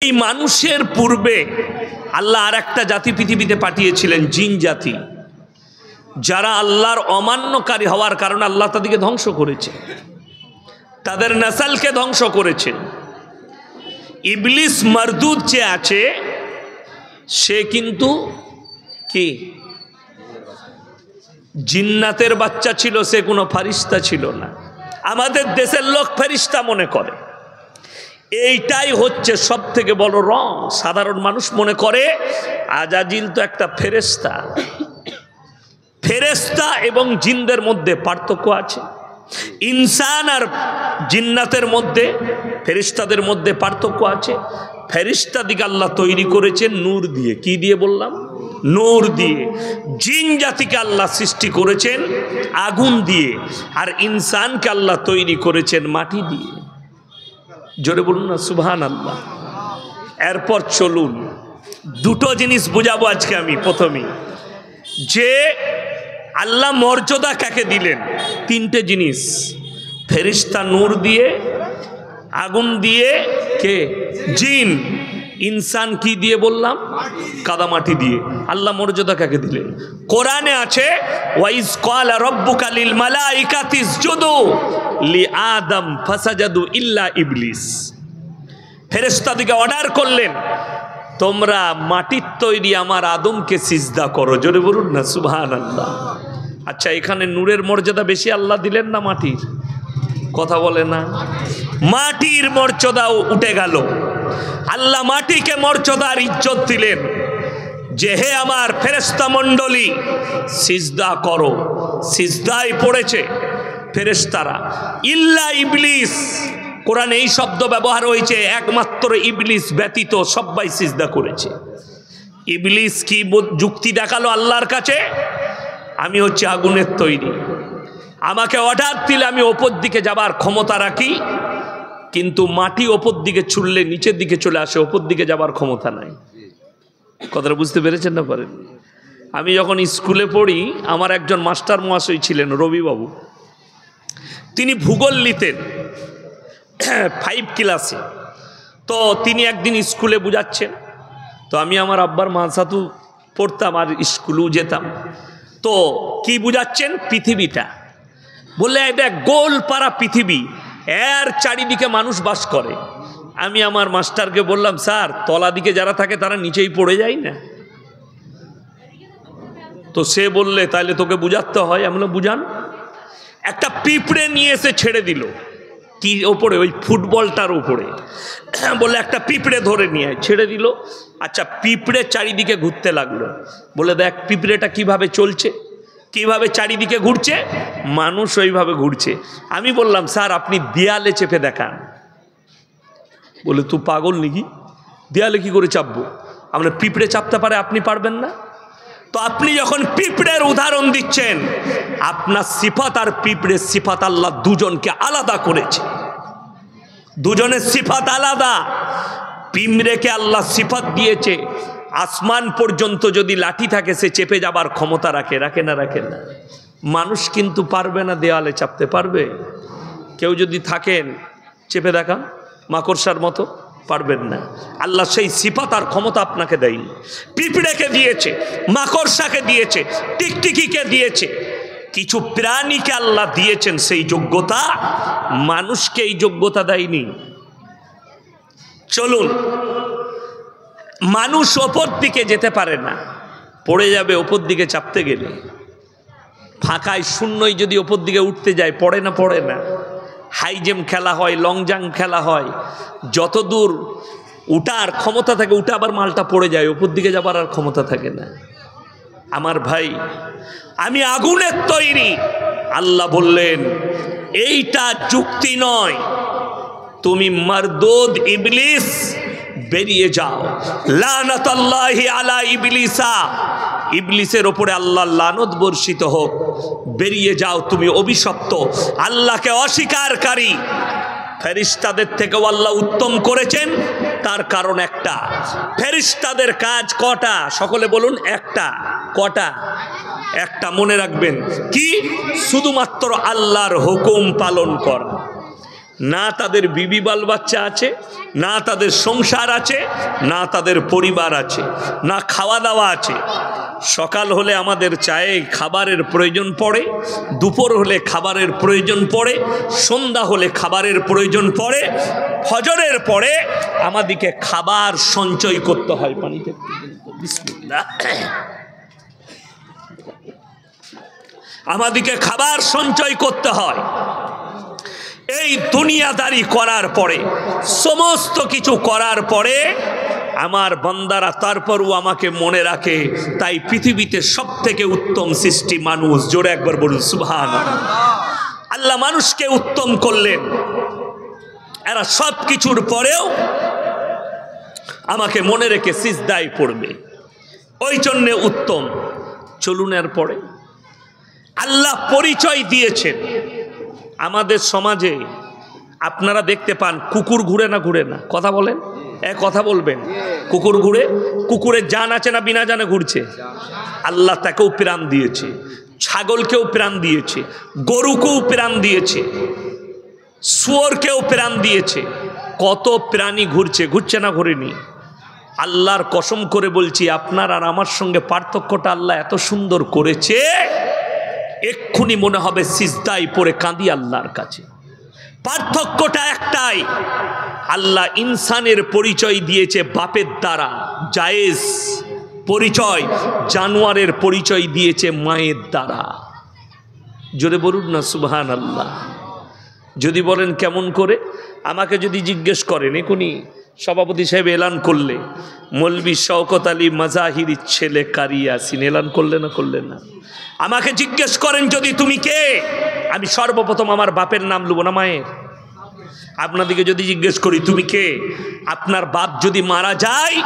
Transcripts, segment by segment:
এই মানুষের পূর্বে আল্লাহ আর একটা জাতি পৃথিবীতে পাঠিয়েছিলেন, জিন জাতি, যারা আল্লাহর অমান্যকারী হওয়ার কারণে আল্লাহ তাদেরকে ধ্বংস করেছে, তাদের নসলকে ধ্বংস করেছেন। ইবলিস মারদুদ যে আছে সে কিন্তু কি জিন্নাতের বাচ্চা ছিল, সে কোনো ফারিস্তা ছিল না। আমাদের দেশের লোক ফারিস্তা মনে করে, এইটাই হচ্ছে সব থেকে বড় রং। সাধারণ মানুষ মনে করে আজাজিল তো একটা ফেরেশতা। ফেরেশতা এবং জিনদের মধ্যে পার্থক্য আছে। ইনসান আর জিন্নাতের মধ্যে, ফেরেশতাদের মধ্যে পার্থক্য আছে। ফেরেশতাদিকে আল্লাহ তৈরি করেছেন নূর দিয়ে। কি দিয়ে বললাম? নূর দিয়ে। জিন জাতিকে আল্লাহ সৃষ্টি করেছেন আগুন দিয়ে, আর ইনসানকে আল্লাহ তৈরি করেছেন মাটি দিয়ে। জোরে বলুন না সুবহানাল্লাহ। এরপর চলুন দুটো জিনিস বুঝাবো আজকে আমি। প্রথমেই যে আল্লাহ মর্যাদা কাকে দিলেন, তিনটে জিনিস, ফেরেশতা নূর দিয়ে, আগুন দিয়ে, কে? জিন। ইনসান কি দিয়ে বললাম? কাদামাটি দিয়ে। আল্লাহ মর্যাদা কাকে দিলেন? কোরআনে আছে ওয়াইজ ক্বালা রাব্বুকা লিল মালাইকাতি ইসজুদু লিআদম ফাসাজাদু ইল্লা ইবলিস। ফেরেশতাদিকে অর্ডার করলেন তোমরা মাটির তৈরি আমার আদমকে সিজদা করো। জোরে বলুন না সুবহানাল্লাহ। আচ্ছা, এখানে নূরের মর্যাদা বেশি আল্লাহ দিলেন না মাটির? কথা বলে না। মাটির মর্যাদাও উঠে গেল। আল্লাহ মাটিকে মর্যাদার ইজ্জত দিলেন যে হে আমার ফেরেশতা মণ্ডলী সিজদা করো। সিজদায় পড়েছে ফেরেশতারা, ইল্লা ইবলিস। কোরআনে এই শব্দ ব্যবহার হয়েছে, একমাত্র ইবলিস ব্যতীত সবাই সিজদা করেছে। ইবলিস কি যুক্তি দেখালো আল্লাহর কাছে? আমি হচ্ছে আগুনের তৈরি, আমাকে অর্ডার দিলে আমি ওপর দিকে যাবার ক্ষমতা রাখি, কিন্তু মাটি ওপর দিকে ছুড়লে নিচের দিকে চলে আসে, ওপর দিকে যাবার ক্ষমতা নাই। কথাটা বুঝতে পেরেছেন না পারেন? আমি যখন স্কুলে পড়ি, আমার একজন মাস্টার মহাশয় ছিলেন রবিবাবু। তিনি ভূগোল নিতেন 5 ক্লাসে। তো তিনি একদিন স্কুলে বুঝাচ্ছেন, তো আমি আমার আব্বার মাদ্রাসাতেও পড়তাম আর স্কুলেও যেতাম। তো কি বুঝাচ্ছেন? পৃথিবীটা বললে এটা গোল পাড়া পৃথিবী, এর চারিদিকে মানুষ বাস করে। আমি আমার মাস্টারকে বললাম, স্যার তলা দিকে যারা থাকে তারা নিচেই পড়ে যায় না? তো সে বললে তাহলে তোকে বুঝাতে হয়। আমি বললাম বুঝান। একটা পিঁপড়ে নিয়ে এসে ছেড়ে দিল কি ওপরে, ওই ফুটবলটার উপরে। বললে একটা পিঁপড়ে ধরে নিয়ে ছেড়ে দিল। আচ্ছা, পিঁপড়ে চারিদিকে ঘুরতে লাগলো। বলে দেখ পিঁপড়েটা কিভাবে চলছে, কিভাবে চারিদিকে ঘুরছে, মানুষ ওইভাবে ঘুরছে। আমি বললাম স্যার আপনি দেয়ালে চেপে দেখান। বলে তুই পাগল নাকি, দেয়ালে কি করে চাপবো? আমরা পিঁপড়ে চাপতে পারে, আপনি পারবেন না? তো আপনি যখন পিঁপড়ের উদাহরণ দিচ্ছেন, আপনার সিফাত আর পিঁপড়ের সিফাত আল্লাহ দুজনকে আলাদা করেছে। দুজনের সিফাত আলাদা। পিঁপড়েকে আল্লাহ সিফাত দিয়েছে আসমান পর্যন্ত যদি লাঠি থাকে সে চেপে যাবার ক্ষমতা রাখে, রাখে না? রাখে না। মানুষ কিন্তু পারবে না দেওয়ালে চাপতে। পারবে? কেউ যদি থাকেন চেপে দেখা মাকড়সার মতো, পারবেন না। আল্লাহ সেই সিফাত আর ক্ষমতা আপনাকে দেয়নি। পিঁপড়েকে দিয়েছে, মাকড়সাকে দিয়েছে, টিকটিকিকে দিয়েছে, কিছু প্রাণীকে আল্লাহ দিয়েছেন সেই যোগ্যতা, মানুষকে এই যোগ্যতা দেয়নি। চলুন, মানুষ ওপর দিকে যেতে পারে না, পড়ে যাবে ওপর দিকে চাপতে গেলে। ফাঁকায় শূন্যই যদি ওপর দিকে উঠতে যায়, পড়ে না? পড়ে না। হাই জাম্প খেলা হয়, লং জাম্প খেলা হয়, যত দূর উঠার ক্ষমতা থাকে উঠে আবার মালটা পড়ে যায়, ওপর দিকে যাবার আর ক্ষমতা থাকে না। আমার ভাই, আমি আগুনের তৈরি। আল্লাহ বললেন এইটা যুক্তি নয়, তুমি মারদুদ ইবলিস বেরিয়ে যাও। লানাতুল্লাহি আলা ইবলিসা, ইবলিসের ওপরে আল্লাহর লানত বর্ষিত হোক। বেরিয়ে যাও, তুমি অভিশপ্ত, আল্লাহকে অস্বীকারী। ফেরেশতাদের থেকেও আল্লাহ উত্তম করেছেন, তার কারণ একটা। ফেরেশতাদের কাজ কটা? সকলে বলুন একটা। কটা? একটা। মনে রাখবেন কি? শুধুমাত্র আল্লাহর হুকুম পালন করা। না তাদের বিবি বাল বাচ্চা আছে, না তাদের সংসার আছে, না তাদের পরিবার আছে, না খাওয়া দাওয়া আছে। সকাল হলে আমাদের চায়ে খাবারের প্রয়োজন পড়ে, দুপুর হলে খাবারের প্রয়োজন পড়ে, সন্ধ্যা হলে খাবারের প্রয়োজন পড়ে, ফজরের পরে আমাদেরকে খাবার সঞ্চয় করতে হয় পানিতে। বিসমিল্লাহ। আমাদেরকে খাবার সঞ্চয় করতে হয়। এই দুনিয়াদারি করার পরে, সমস্ত কিছু করার পরে আমার বান্দারা তারপরও আমাকে মনে রাখে, তাই পৃথিবীতে সব থেকে উত্তম সৃষ্টি মানুষ। জোরে একবার বলুন সুবহানাল্লাহ। আল্লাহ মানুষকে উত্তম করলেন, এরা সব কিছুর পরেও আমাকে মনে রেখে সিজদায় পড়বে, ওই জন্যে উত্তম। চলুন এর পরে আল্লাহ পরিচয় দিয়েছেন। আমাদের সমাজে আপনারা দেখতে পান কুকুর ঘুরে না ঘুরে না? কথা বলেন, কথা বলবেন। কুকুর ঘুরে, কুকুরের জান আছে না বিনা জানে ঘুরছে? আল্লাহ তাকেও প্রাণ দিয়েছে, ছাগলকেও প্রাণ দিয়েছে, গরুকেও প্রাণ দিয়েছে, শুয়োরকেও প্রাণ দিয়েছে। কত প্রাণী ঘুরছে, ঘুরছে না ঘুরেনি? আল্লাহর কসম করে বলছি, আপনার আর আমার সঙ্গে পার্থক্যটা আল্লাহ এত সুন্দর করেছে, এক্ষুনি মনে হবে সিজদায় পড়ে কাঁদি আল্লাহর কাছে। পার্থক্যটা একটাই, আল্লাহ ইনসানের পরিচয় দিয়েছে বাপের দ্বারা, জায়েজ পরিচয়। জানোয়ারের পরিচয় দিয়েছে মায়ের দ্বারা। জোরে বলুন না সুবহানাল্লাহ। যদি বলেন কেমন করে, আমাকে যদি জিজ্ঞেস করেন, এখনই সভাপতি সাহেব এলান করলে মৌলভী শওকত আলী মাজাহিরির ছেলে কারি ইয়াসিন এলান করলে না করলেন না? আমাকে জিজ্ঞেস করেন যদি তুমি কে, আমি সর্বপ্রথম আমার বাপের নাম লুব না মায়ের? আপনাদেরকে যদি জিজ্ঞেস করি তুমি কে, আপনার বাপ যদি মারা যায়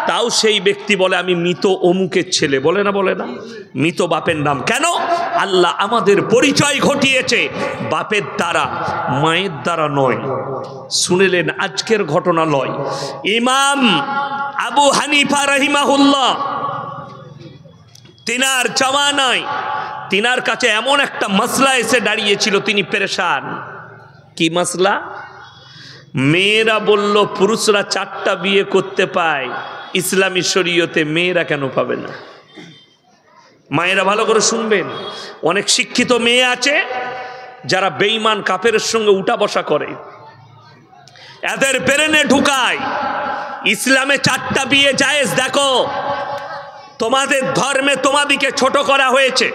তাও সেই ব্যক্তি বলে আমি মৃত অমুকের ছেলে, বলে না? বলে না? মৃত বাপের নাম কেন? আল্লাহ আমাদের পরিচয় ঘটিয়েছে বাপের দ্বারা, মায়ের দ্বারা নয়। শুনেলেন আজকের ঘটনা লয়, ইমাম আবু হানিফা রাহিমাহুল্লাহ তিনার জামানায় তিনার কাছে এমন একটা মাসলা এসে দাঁড়িয়েছিল, তিনি পেরেশান। কি মাসলা? মেয়েরা বলল পুরুষরা 4টা বিয়ে করতে পায়, ইসলামী শরীয়তে মেয়েরা কেন পাবে না? মায়েরা ভালো করে শুনবেন, অনেক শিক্ষিত মেয়ে আছে যারা বেঈমান কাফেরের সঙ্গে উঠা বসা করে, এদের ব্রেনে ঢুকায় ইসলামে 4টা বিয়ে জায়েজ। দেখো, তোমাদের ধর্মে তোমাদিকে ছোট করা হয়েছে,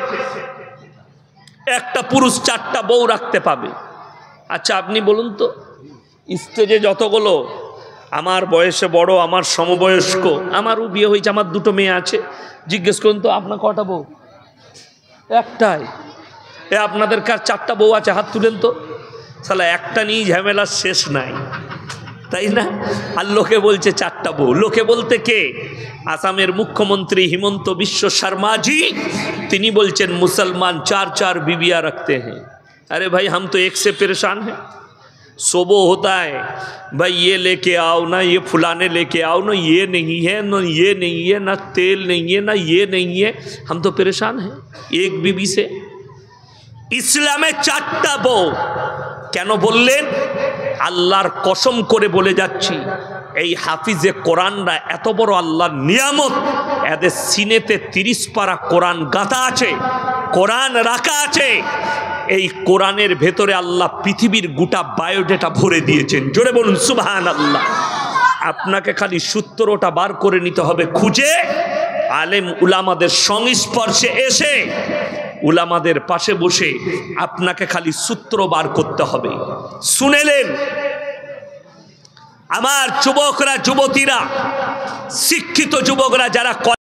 একটা পুরুষ 4টা বউ রাখতে পাবে। আচ্ছা আপনি বলুন তো, স্টেজে যতগুলো আমার বয়সে বড়, আমার সমবয়স্ক, আমারও বিয়ে হয়েছে, আমার 2টো মেয়ে আছে, জিজ্ঞেস করুন তো আপনার কটা বউ? একটাই। আপনাদের কার 4টা বউ আছে? হাত তুলেন তো। সালা একটা নিয়ে ঝামেলার শেষ নাই, তাই না? আর লোকে বলছে 4টা বউ। লোকে বলতে কে? আসামের মুখ্যমন্ত্রী হিমন্ত বিশ্ব শর্মাজি, তিনি বলছেন মুসলমান 4 बीवियां रखते हैं। अरे भाई हम तो एक से परेशान हैं। सोबो होता है भाई, ये लेके आओ ना, ये फुलाने लेके आओ ना, ये नहीं है ना, ये नहीं है ना, तेल नहीं है ना, ये नहीं है, हम तो परेशान हैं एक बीवी से। ইসলামে 4টা বউ কেন বললেন? আল্লাহর কসম করে বলে যাচ্ছি, এই হাফিজে কোরআনরা এত বড় আল্লাহর নিয়ামত, এদের সিনেতে 30 পারা কোরআন গাঁথা আছে, কোরআন রাখা আছে। এই কোরআনের ভেতরে আল্লাহ পৃথিবীর গোটা বায়োডাটা ভরে দিয়েছেন। জোরে বলুন সুবহানাল্লাহ। আপনাকে খালি সূত্রটা বার করে নিতে হবে খুঁজে, আলেম উলামাদের সংস্পর্শে এসে, উলামাদের পাশে বসে আপনাকে খালি সূত্র বার করতে হবে। শুনেলেন আমার যুবকরা, যুবতীরা, শিক্ষিত যুবকরা যারা